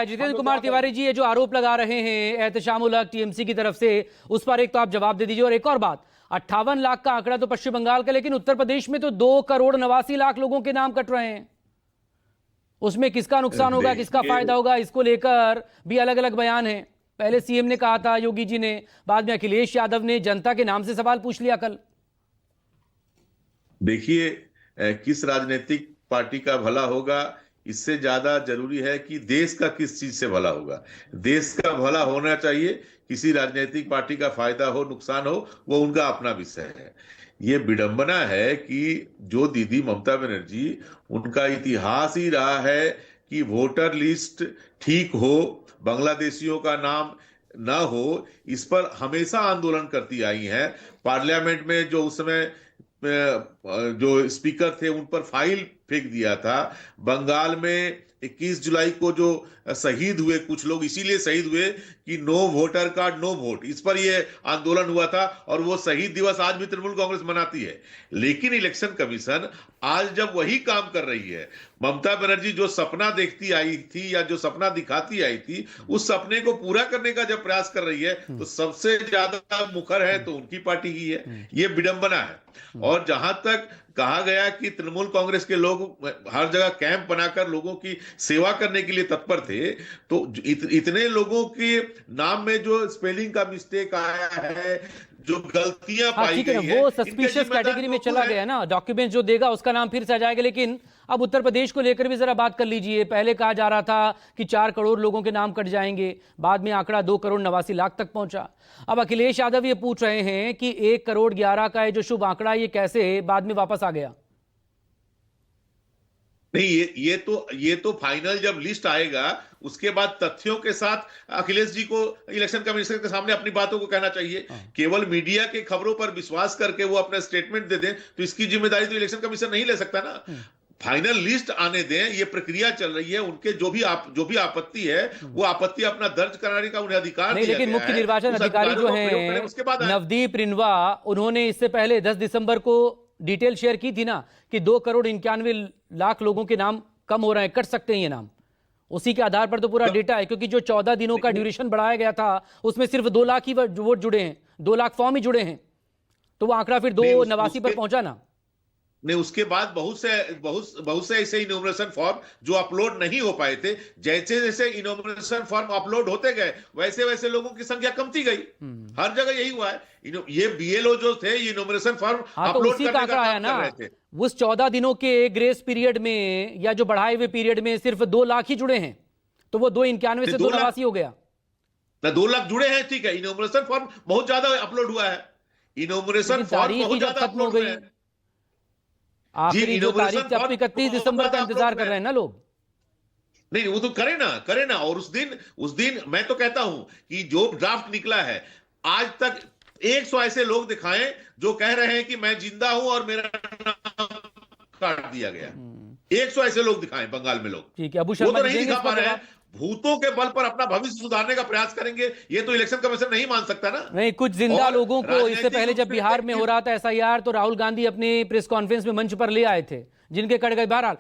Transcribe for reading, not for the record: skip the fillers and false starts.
जितेंद्र कुमार तिवारी जी, ये जो आरोप लगा रहे हैं एहतशामुल हक टीएमसी की तरफ से, उस पर एक तो आप जवाब दे दीजिए। और एक और बात, 58 लाख का आंकड़ा तो पश्चिम बंगाल का, लेकिन उत्तर प्रदेश में तो 2,89,00,000 लोगों के नाम कट रहे हैं। उसमें किसका नुकसान होगा, किसका फायदा होगा, इसको लेकर भी अलग अलग बयान है। पहले सीएम ने कहा था, योगी जी ने, बाद में अखिलेश यादव ने जनता के नाम से सवाल पूछ लिया कल। देखिए, किस राजनीतिक पार्टी का भला होगा, इससे ज्यादा जरूरी है कि देश का किस चीज से भला होगा। देश का भला होना चाहिए, किसी राजनीतिक पार्टी का फायदा हो नुकसान हो वो उनका अपना विषय है। ये विडंबना है कि जो दीदी ममता बनर्जी, उनका इतिहास ही रहा है कि वोटर लिस्ट ठीक हो, बांग्लादेशियों का नाम ना हो, इस पर हमेशा आंदोलन करती आई हैं। पार्लियामेंट में जो उस समय जो स्पीकर थे उन पर फाइल फेंक दिया था। बंगाल में 21 जुलाई को जो शहीद हुए कुछ लोग, इसीलिए शहीद हुए कि no voter card no vote, इस पर यह आंदोलन हुआ था। और वो शहीद दिवस आज भी तृणमूल कांग्रेस मनाती है। लेकिन इलेक्शन कमीशन आज जब वही काम कर रही है, ममता बनर्जी जो सपना देखती आई थी या जो सपना दिखाती आई थी, उस सपने को पूरा करने का जब प्रयास कर रही है, तो सबसे ज्यादा मुखर है तो उनकी पार्टी ही है। ये विडंबना है। और जहां तक कहा गया कि तृणमूल कांग्रेस के लोग हर जगह कैंप बनाकर लोगों की सेवा करने के लिए तत्पर थे, तो इतने लोगों के नाम में जो स्पेलिंग का मिस्टेक आया है, जो गलतियां पाई गई है, वो सस्पिशियस कैटेगरी में चला गया ना। डॉक्यूमेंट जो देगा उसका नाम फिर से आ जाएगा। लेकिन अब उत्तर प्रदेश को लेकर भी जरा बात कर लीजिए। पहले कहा जा रहा था कि 4 करोड़ लोगों के नाम कट जाएंगे, बाद में आंकड़ा 2,89,00,000 तक पहुंचा। अब अखिलेश यादव ये पूछ रहे हैं कि 1,11,00,000 का ये जो शुभ आंकड़ा, ये कैसे बाद में वापस आ गया? नहीं, ये तो फाइनल जब लिस्ट आएगा उसके बाद तथ्यों के साथ अखिलेश जी को इलेक्शन कमीशन के सामने अपनी बातों को कहना चाहिए। केवल मीडिया के खबरों पर विश्वास करके वो अपना स्टेटमेंट दे दें तो इसकी जिम्मेदारी तो इलेक्शन कमीशन नहीं ले सकता ना। फाइनल लिस्ट आने दें, ये प्रक्रिया चल रही है। उनके जो भी आपत्ति है, वो आपत्ति अपना दर्ज कराने का उन्हें अधिकार नहीं, लेकिन मुख्य निर्वाचन अधिकारी जो हैं नवदीप रिंवा, उन्होंने इससे पहले 10 दिसंबर को डिटेल शेयर की थी ना कि 2,91,00,000 लोगों के नाम कम हो रहे हैं, कट सकते हैं ये नाम। उसी के आधार पर तो पूरा डेटा है, क्योंकि जो 14 दिनों का ड्यूरेशन बढ़ाया गया था उसमें सिर्फ 2 लाख ही वोट जुड़े हैं, 2 लाख फॉर्म ही जुड़े हैं। तो वो आंकड़ा फिर 2,89 पर पहुंचा ना। ने उसके बाद बहुत से ऐसे इनोमिनेशन फॉर्म जो अपलोड नहीं हो पाए थे। जैसे जैसे इनोमिनेशन फॉर्म अपलोड होते गए, वैसे वैसे लोगों की संख्या कमती गई। हर जगह यही हुआ है। ये बीएलओ जो थे, ये इनोमिनेशन फॉर्म अपलोड करने का काम कर रहे थे। उस 14 दिनों के ग्रेस पीरियड में या जो बढ़ाए हुए पीरियड में सिर्फ 2 लाख ही जुड़े हैं, तो वो 2,91 से 2,89 हो गया। 2 लाख जुड़े हैं, ठीक है। इनोमिनेशन फॉर्म बहुत ज्यादा अपलोड हुआ है। इनोमिनेशन फॉर्म बहुत ज्यादा अपलोड हुए हैं। आखिरी जो तारीख थी, अब 31 दिसंबर का इंतजार कर रहे हैं ना लोग। नहीं, वो तो करे ना। और उस दिन मैं तो कहता हूं कि जो ड्राफ्ट निकला है, आज तक 100 ऐसे लोग दिखाएं जो कह रहे हैं कि मैं जिंदा हूं और मेरा नाम काट दिया गया। 100 ऐसे लोग दिखाएं बंगाल में लोग। ठीक है, अबू वो तो नहीं दिखा पा रहे हैं। भूतों के बल पर अपना भविष्य सुधारने का प्रयास करेंगे, ये तो इलेक्शन कमीशन नहीं मान सकता ना। नहीं, कुछ जिंदा लोगों को इससे पहले जब बिहार में हो रहा था एसआईआर, तो राहुल गांधी अपने प्रेस कॉन्फ्रेंस में मंच पर ले आए थे, जिनके कट गए। बहरहाल